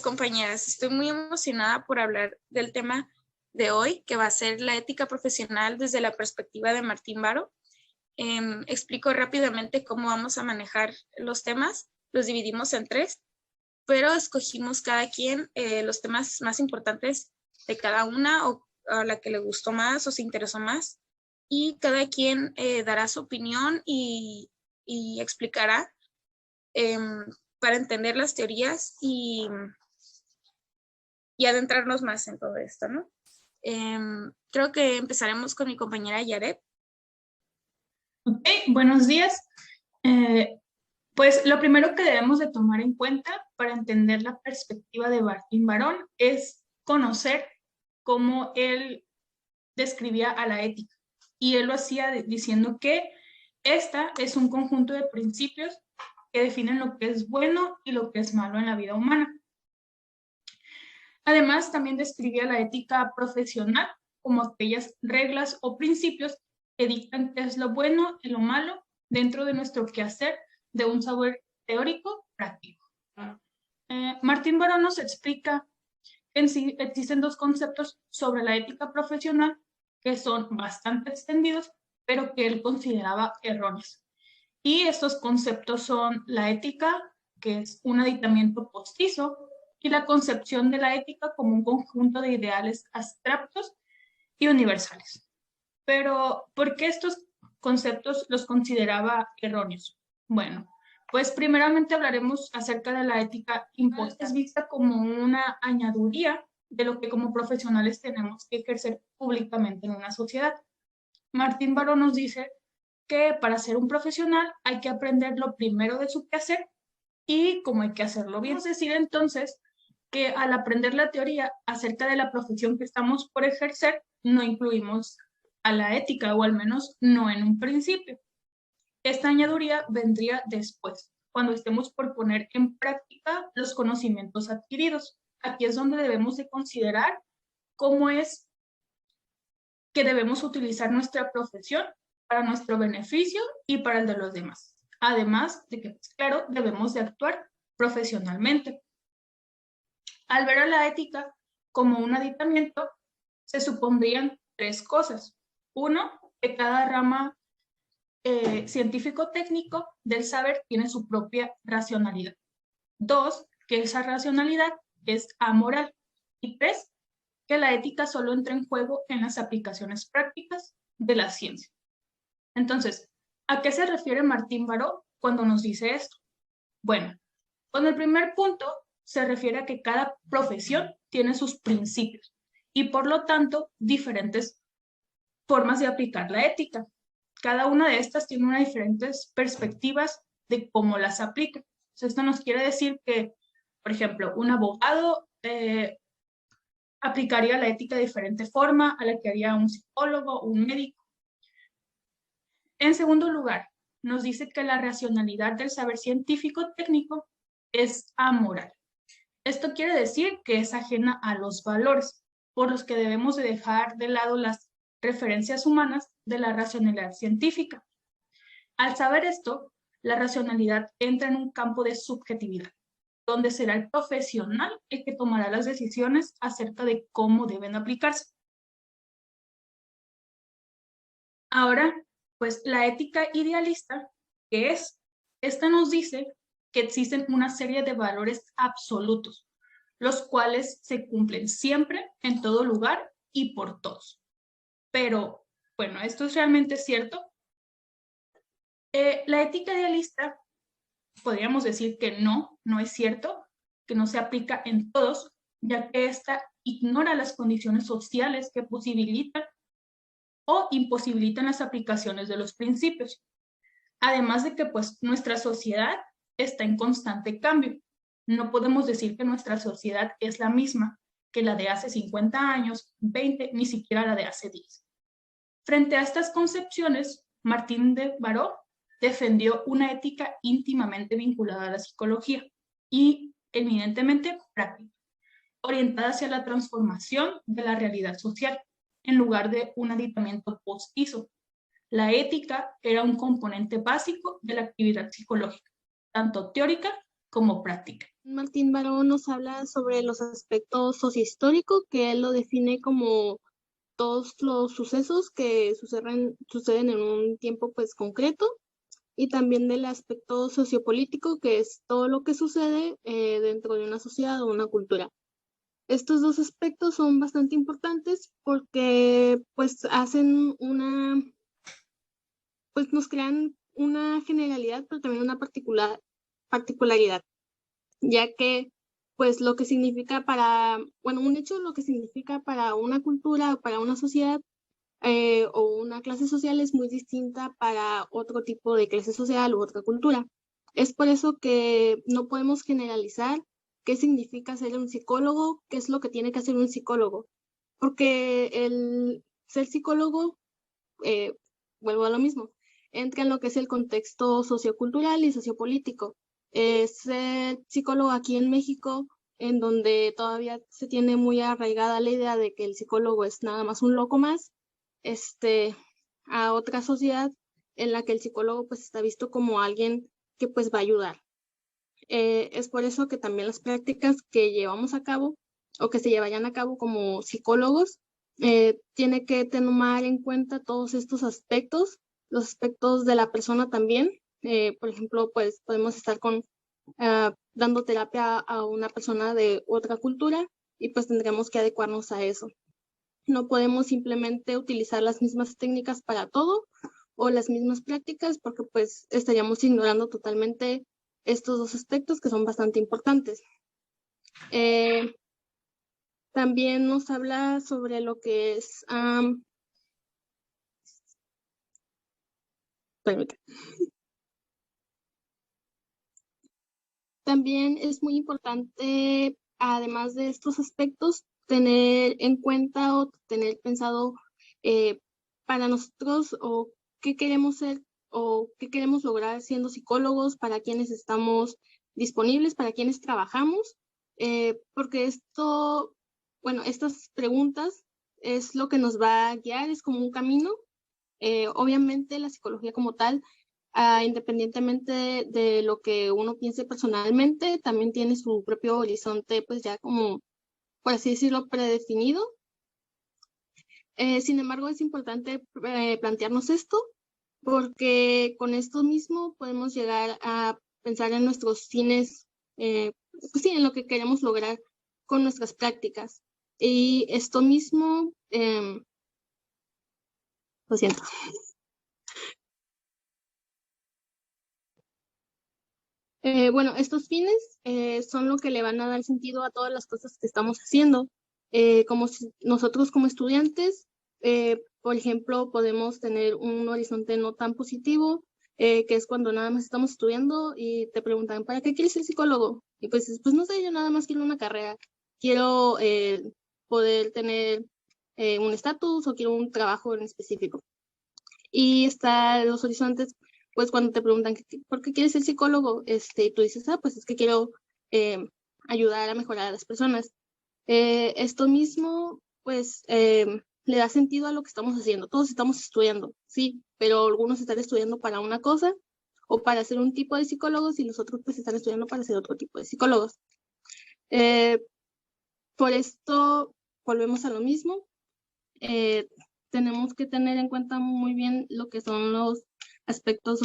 Compañeras, estoy muy emocionada por hablar del tema de hoy, que va a ser la ética profesional desde la perspectiva de Martín Baró. Explico rápidamente cómo vamos a manejar los temas. Los dividimos en 3, pero escogimos cada quien los temas más importantes de cada una, o a la que le gustó más o se interesó más, y cada quien dará su opinión y explicará para entender las teorías y adentrarnos más en todo esto, ¿no? Creo que empezaremos con mi compañera Yaret. Ok, buenos días. Pues lo primero que debemos de tomar en cuenta para entender la perspectiva de Martín Baró es conocer cómo él describía a la ética. Y él lo hacía diciendo que esta es un conjunto de principios que definen lo que es bueno y lo que es malo en la vida humana. Además, también describía la ética profesional como aquellas reglas o principios que dictan qué es lo bueno y lo malo dentro de nuestro quehacer de un saber teórico práctico. Martín Baró nos explica que en sí existen 2 conceptos sobre la ética profesional que son bastante extendidos, pero que él consideraba erróneos. Y estos conceptos son la ética, que es un aditamiento postizo, y la concepción de la ética como un conjunto de ideales abstractos y universales. Pero, ¿por qué estos conceptos los consideraba erróneos? Bueno, pues primeramente hablaremos acerca de la ética impuesta. Es vista como una añadiduría de lo que como profesionales tenemos que ejercer públicamente en una sociedad. Martín Baró nos dice que para ser un profesional hay que aprender lo primero de su quehacer y cómo hay que hacerlo bien. Es decir, entonces, que al aprender la teoría acerca de la profesión que estamos por ejercer, no incluimos a la ética, o al menos no en un principio. Esta añadiduría vendría después, cuando estemos por poner en práctica los conocimientos adquiridos. Aquí es donde debemos de considerar cómo es que debemos utilizar nuestra profesión para nuestro beneficio y para el de los demás. Además de que, pues, claro, debemos de actuar profesionalmente. Al ver a la ética como un aditamiento, se supondrían 3 cosas. 1, que cada rama científico-técnico del saber tiene su propia racionalidad. 2, que esa racionalidad es amoral. Y 3, que la ética solo entra en juego en las aplicaciones prácticas de la ciencia. Entonces, ¿a qué se refiere Martín Baró cuando nos dice esto? Bueno, con el primer punto se refiere a que cada profesión tiene sus principios y por lo tanto diferentes formas de aplicar la ética. Cada una de estas tiene unas diferentes perspectivas de cómo las aplica. Entonces, esto nos quiere decir que, por ejemplo, un abogado aplicaría la ética de diferente forma a la que haría un psicólogo o un médico. En segundo lugar, nos dice que la racionalidad del saber científico técnico es amoral. Esto quiere decir que es ajena a los valores, por los que debemos de dejar de lado las referencias humanas de la racionalidad científica. Al saber esto, la racionalidad entra en un campo de subjetividad, donde será el profesional el que tomará las decisiones acerca de cómo deben aplicarse. Ahora, pues la ética idealista, ¿qué es? Esta nos dice que existen una serie de valores absolutos, los cuales se cumplen siempre, en todo lugar y por todos. Pero, bueno, ¿esto es realmente cierto? La ética idealista, podríamos decir que no es cierto, que no se aplica en todos, ya que esta ignora las condiciones sociales que posibilitan o imposibilitan las aplicaciones de los principios. Además de que, pues, nuestra sociedad está en constante cambio. No podemos decir que nuestra sociedad es la misma que la de hace 50 años, 20, ni siquiera la de hace 10. Frente a estas concepciones, Martín de Baró defendió una ética íntimamente vinculada a la psicología y eminentemente práctica, orientada hacia la transformación de la realidad social, en lugar de un aditamiento postizo. La ética era un componente básico de la actividad psicológica, tanto teórica como práctica. Martín Baró nos habla sobre los aspectos sociohistóricos, que él lo define como todos los sucesos que suceden en un tiempo pues concreto, y también del aspecto sociopolítico, que es todo lo que sucede dentro de una sociedad o una cultura. Estos dos aspectos son bastante importantes porque pues pues nos crean una generalidad, pero también una particularidad, ya que pues lo que significa un hecho, lo que significa para una cultura o para una sociedad o una clase social es muy distinta para otro tipo de clase social u otra cultura. Es por eso que no podemos generalizar qué significa ser un psicólogo, qué es lo que tiene que hacer un psicólogo, porque el ser psicólogo, vuelvo a lo mismo, entra en lo que es el contexto sociocultural y sociopolítico. Ser psicólogo aquí en México, en donde todavía se tiene muy arraigada la idea de que el psicólogo es nada más un loco más, a otra sociedad en la que el psicólogo pues está visto como alguien que pues va a ayudar. Es por eso que también las prácticas que llevamos a cabo o que se llevarían a cabo como psicólogos tiene que tomar en cuenta todos estos aspectos, los aspectos de la persona también. Por ejemplo, pues podemos estar dando terapia a una persona de otra cultura y pues tendremos que adecuarnos a eso. No podemos simplemente utilizar las mismas técnicas para todo o las mismas prácticas porque pues estaríamos ignorando totalmente estos dos aspectos que son bastante importantes. También nos habla sobre lo que es... También es muy importante, además de estos aspectos, tener en cuenta o tener pensado para nosotros o qué queremos ser o qué queremos lograr siendo psicólogos, para quienes estamos disponibles, para quienes trabajamos, porque estas preguntas es lo que nos va a guiar, es como un camino. Obviamente la psicología como tal, independientemente de lo que uno piense personalmente, también tiene su propio horizonte, pues ya como, por así decirlo, predefinido. Sin embargo, es importante plantearnos esto, porque con esto mismo podemos llegar a pensar en nuestros fines, pues sí, en lo que queremos lograr con nuestras prácticas. Y esto mismo, lo siento. Estos fines son lo que le van a dar sentido a todas las cosas que estamos haciendo. Nosotros como estudiantes, por ejemplo, podemos tener un horizonte no tan positivo, que es cuando nada más estamos estudiando y te preguntan, ¿para qué quieres ser psicólogo? Y pues no sé, yo nada más quiero una carrera, quiero poder tener un estatus o quiero un trabajo en específico. Y está los horizontes, pues cuando te preguntan ¿por qué quieres ser psicólogo? Y tú dices, pues es que quiero ayudar a mejorar a las personas. Esto mismo, pues, le da sentido a lo que estamos haciendo. Todos estamos estudiando, sí, pero algunos están estudiando para una cosa o para ser un tipo de psicólogos y los otros pues están estudiando para ser otro tipo de psicólogos. Por esto, volvemos a lo mismo. Tenemos que tener en cuenta muy bien lo que son los aspectos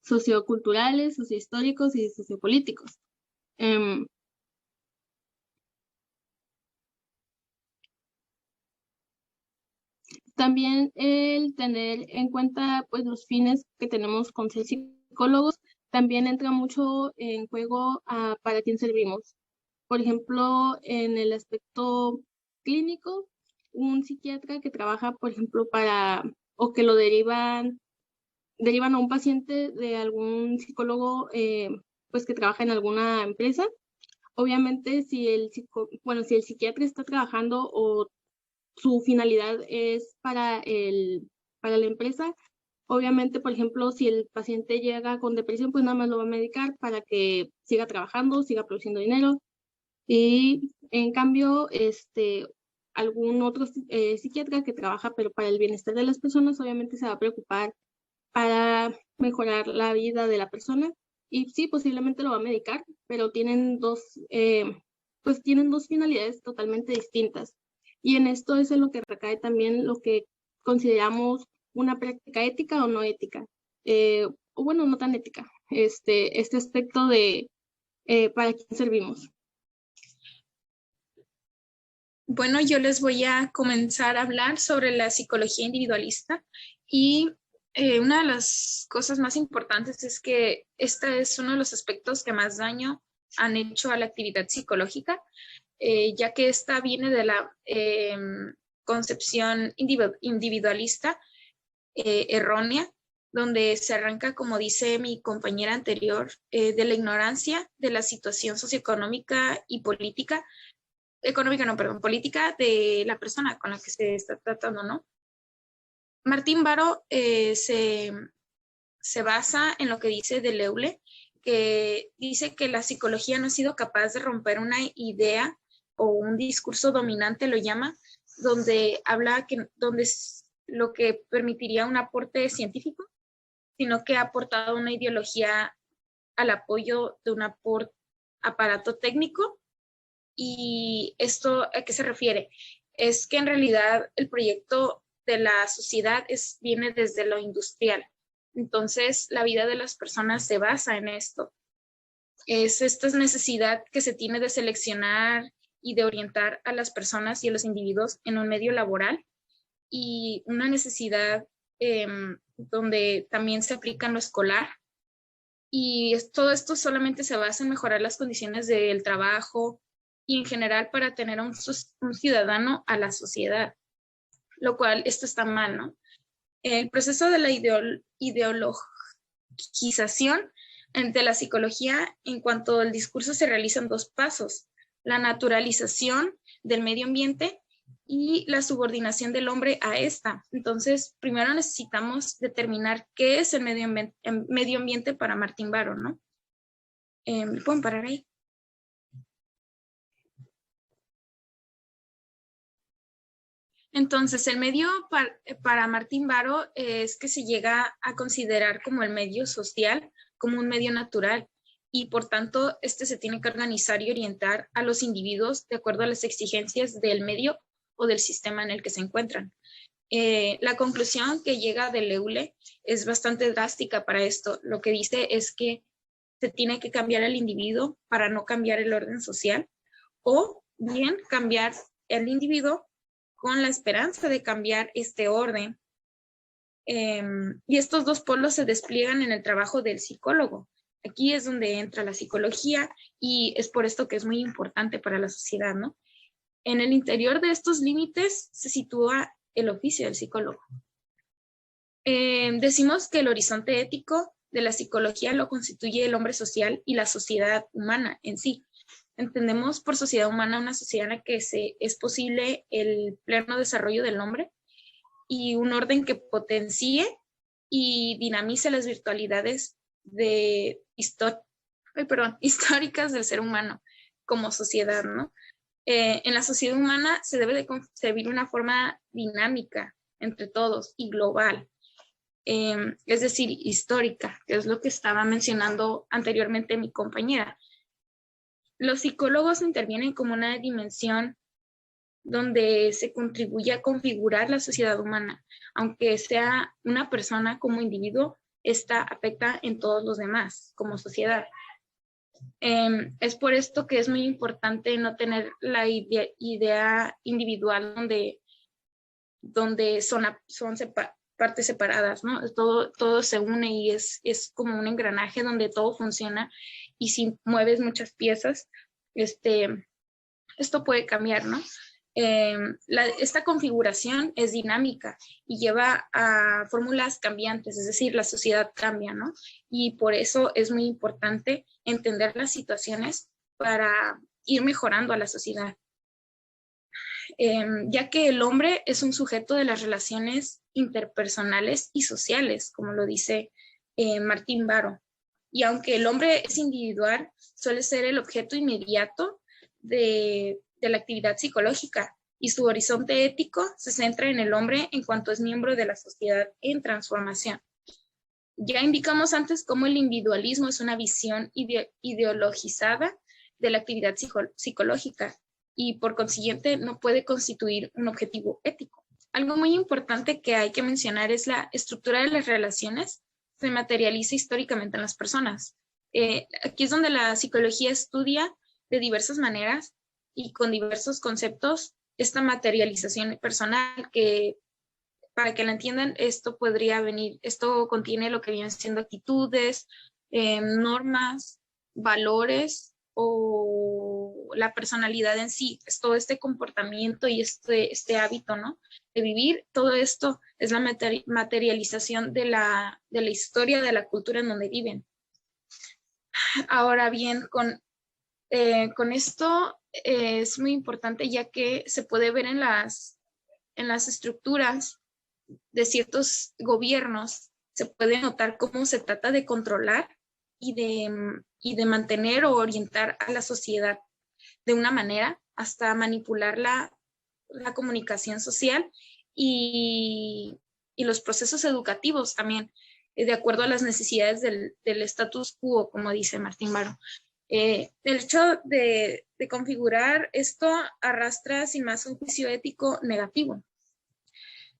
socioculturales, sociohistóricos y sociopolíticos. También el tener en cuenta pues los fines que tenemos con ser psicólogos también entra mucho en juego para quién servimos. Por ejemplo, en el aspecto clínico, un psiquiatra que trabaja, por ejemplo, o que lo derivan a un paciente de algún psicólogo, pues que trabaja en alguna empresa. Obviamente, si el psiquiatra está trabajando o su finalidad es para la empresa, obviamente, por ejemplo, si el paciente llega con depresión, pues nada más lo va a medicar para que siga trabajando, siga produciendo dinero. Y en cambio, algún otro psiquiatra que trabaja, pero para el bienestar de las personas, obviamente se va a preocupar para mejorar la vida de la persona y sí, posiblemente lo va a medicar, pero tienen pues tienen dos finalidades totalmente distintas. Y en esto es en lo que recae también lo que consideramos una práctica ética o no ética, o bueno, no tan ética, este aspecto de para quién servimos. Bueno, yo les voy a comenzar a hablar sobre la psicología individualista y una de las cosas más importantes es que este es uno de los aspectos que más daño han hecho a la actividad psicológica, ya que esta viene de la concepción individualista errónea, donde se arranca, como dice mi compañera anterior, de la ignorancia de la situación socioeconómica y política de la persona con la que se está tratando, ¿no? Martín Baró se basa en lo que dice Deleuze, que dice que la psicología no ha sido capaz de romper una idea o un discurso dominante, lo llama, donde lo que permitiría un aporte científico, sino que ha aportado una ideología al apoyo de un aparato técnico. ¿Y esto a qué se refiere? Es que en realidad el proyecto de la sociedad viene desde lo industrial. Entonces, la vida de las personas se basa en esto. Es esta necesidad que se tiene de seleccionar y de orientar a las personas y a los individuos en un medio laboral, y una necesidad donde también se aplica en lo escolar. Y todo esto solamente se basa en mejorar las condiciones del trabajo y en general para tener un ciudadano a la sociedad, lo cual esto está mal, ¿no? El proceso de la ideologización de la psicología en cuanto al discurso se realiza en dos pasos: la naturalización del medio ambiente y la subordinación del hombre a esta. Entonces, primero necesitamos determinar qué es el medio ambiente para Martín Baró, ¿no? ¿Me pueden parar ahí? Entonces, el medio para Martín Baró es que se llega a considerar como el medio social, como un medio natural, y por tanto, este se tiene que organizar y orientar a los individuos de acuerdo a las exigencias del medio o del sistema en el que se encuentran. La conclusión que llega de Deleuze es bastante drástica para esto. Lo que dice es que se tiene que cambiar el individuo para no cambiar el orden social, o bien cambiar el individuo con la esperanza de cambiar este orden. Y estos dos polos se despliegan en el trabajo del psicólogo. Aquí es donde entra la psicología y es por esto que es muy importante para la sociedad, ¿no? En el interior de estos límites se sitúa el oficio del psicólogo. Decimos que el horizonte ético de la psicología lo constituye el hombre social y la sociedad humana en sí. Entendemos por sociedad humana una sociedad en la que es posible el pleno desarrollo del hombre y un orden que potencie y dinamice las virtualidades históricas del ser humano como sociedad, ¿no? En la sociedad humana se debe de concebir una forma dinámica entre todos y global, es decir, histórica, que es lo que estaba mencionando anteriormente mi compañera. Los psicólogos intervienen como una dimensión donde se contribuye a configurar la sociedad humana. Aunque sea una persona como individuo, esta afecta en todos los demás como sociedad. Es por esto que es muy importante no tener la idea individual donde son partes separadas, ¿no? Todo se une y es como un engranaje donde todo funciona, y si mueves muchas piezas, esto puede cambiar, ¿no? Esta configuración es dinámica y lleva a fórmulas cambiantes, es decir, la sociedad cambia, ¿no? Y por eso es muy importante entender las situaciones para ir mejorando a la sociedad. Ya que el hombre es un sujeto de las relaciones interpersonales y sociales, como lo dice Martín Baró. Y aunque el hombre es individual, suele ser el objeto inmediato de la actividad psicológica, y su horizonte ético se centra en el hombre en cuanto es miembro de la sociedad en transformación. Ya indicamos antes cómo el individualismo es una visión ideologizada de la actividad psicológica y por consiguiente no puede constituir un objetivo ético. Algo muy importante que hay que mencionar es la estructura de las relaciones se materializa históricamente en las personas. Aquí es donde la psicología estudia de diversas maneras y con diversos conceptos esta materialización personal que, para que la entiendan, esto contiene lo que vienen siendo actitudes, normas, valores o la personalidad en sí, es todo este comportamiento y este hábito, ¿no? De vivir. Todo esto es la materialización de la historia, de la cultura en donde viven. Ahora bien, con esto es muy importante, ya que se puede ver en las estructuras de ciertos gobiernos, se puede notar cómo se trata de controlar y de mantener o orientar a la sociedad de una manera hasta manipular la comunicación social y los procesos educativos también, de acuerdo a las necesidades del status quo, como dice Martín Baró. El hecho de configurar esto arrastra sin más un juicio ético negativo.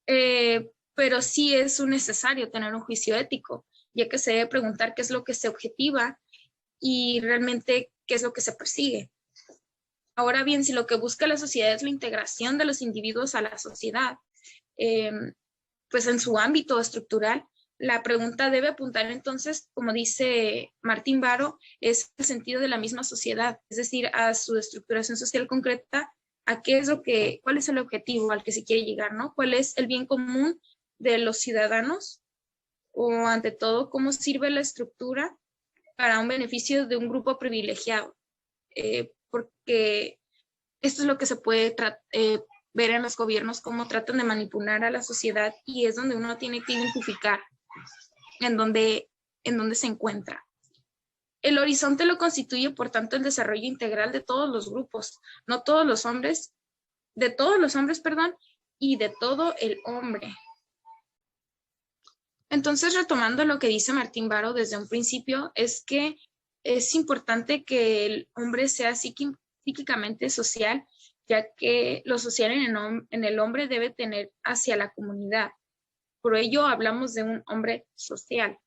Pero sí es necesario tener un juicio ético, ya que se debe preguntar qué es lo que se objetiva y realmente qué es lo que se persigue. Ahora bien, si lo que busca la sociedad es la integración de los individuos a la sociedad, pues en su ámbito estructural, la pregunta debe apuntar entonces, como dice Martín Baró, es el sentido de la misma sociedad, es decir, a su estructuración social concreta, a cuál es el objetivo al que se quiere llegar, ¿no? ¿Cuál es el bien común de los ciudadanos? O ante todo, ¿cómo sirve la estructura para un beneficio de un grupo privilegiado? Porque esto es lo que se puede ver en los gobiernos, cómo tratan de manipular a la sociedad, y es donde uno tiene que identificar en dónde se encuentra. El horizonte lo constituye, por tanto, el desarrollo integral de todos los grupos, no todos los hombres, de todos los hombres, perdón, y de todo el hombre. Entonces, retomando lo que dice Martín Baró desde un principio, es que es importante que el hombre sea psíquicamente social, ya que lo social en el hombre debe tener hacia la comunidad. Por ello hablamos de un hombre social.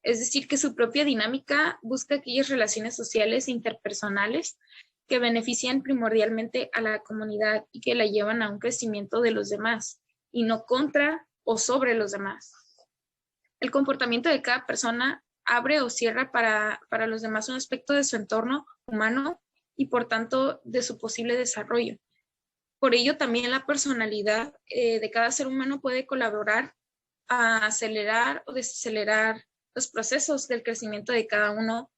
Es decir, que su propia dinámica busca aquellas relaciones sociales e interpersonales que benefician primordialmente a la comunidad y que la llevan a un crecimiento de los demás, y no contra o sobre los demás. El comportamiento de cada persona abre o cierra para los demás un aspecto de su entorno humano y por tanto de su posible desarrollo. Por ello también la personalidad de cada ser humano puede colaborar a acelerar o desacelerar los procesos del crecimiento de cada uno,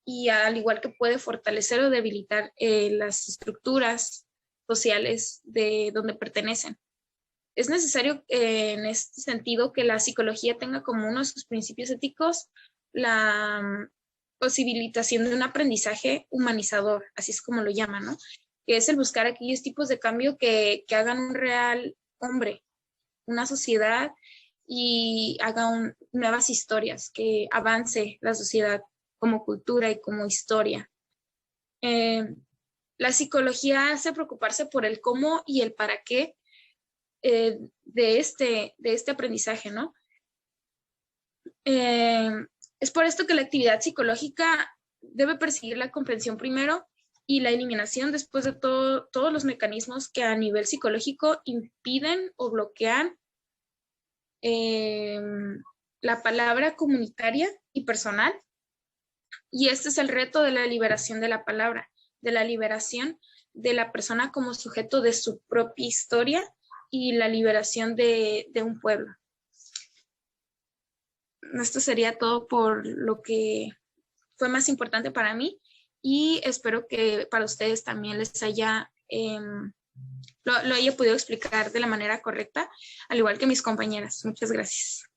y al igual que puede fortalecer o debilitar las estructuras sociales de donde pertenecen. Es necesario en este sentido que la psicología tenga como uno de sus principios éticos la posibilitación de un aprendizaje humanizador, así es como lo llaman, ¿no? Que es el buscar aquellos tipos de cambio que hagan un real hombre, una sociedad, y haga nuevas historias, que avance la sociedad como cultura y como historia. La psicología hace preocuparse por el cómo y el para qué de este aprendizaje, ¿no? Es por esto que la actividad psicológica debe perseguir la comprensión primero y la eliminación después de todos los mecanismos que a nivel psicológico impiden o bloquean la palabra comunitaria y personal. Y este es el reto de la liberación de la palabra, de la liberación de la persona como sujeto de su propia historia y la liberación de un pueblo. Esto sería todo por lo que fue más importante para mí, y espero que para ustedes también les haya lo haya podido explicar de la manera correcta, al igual que mis compañeras. Muchas gracias.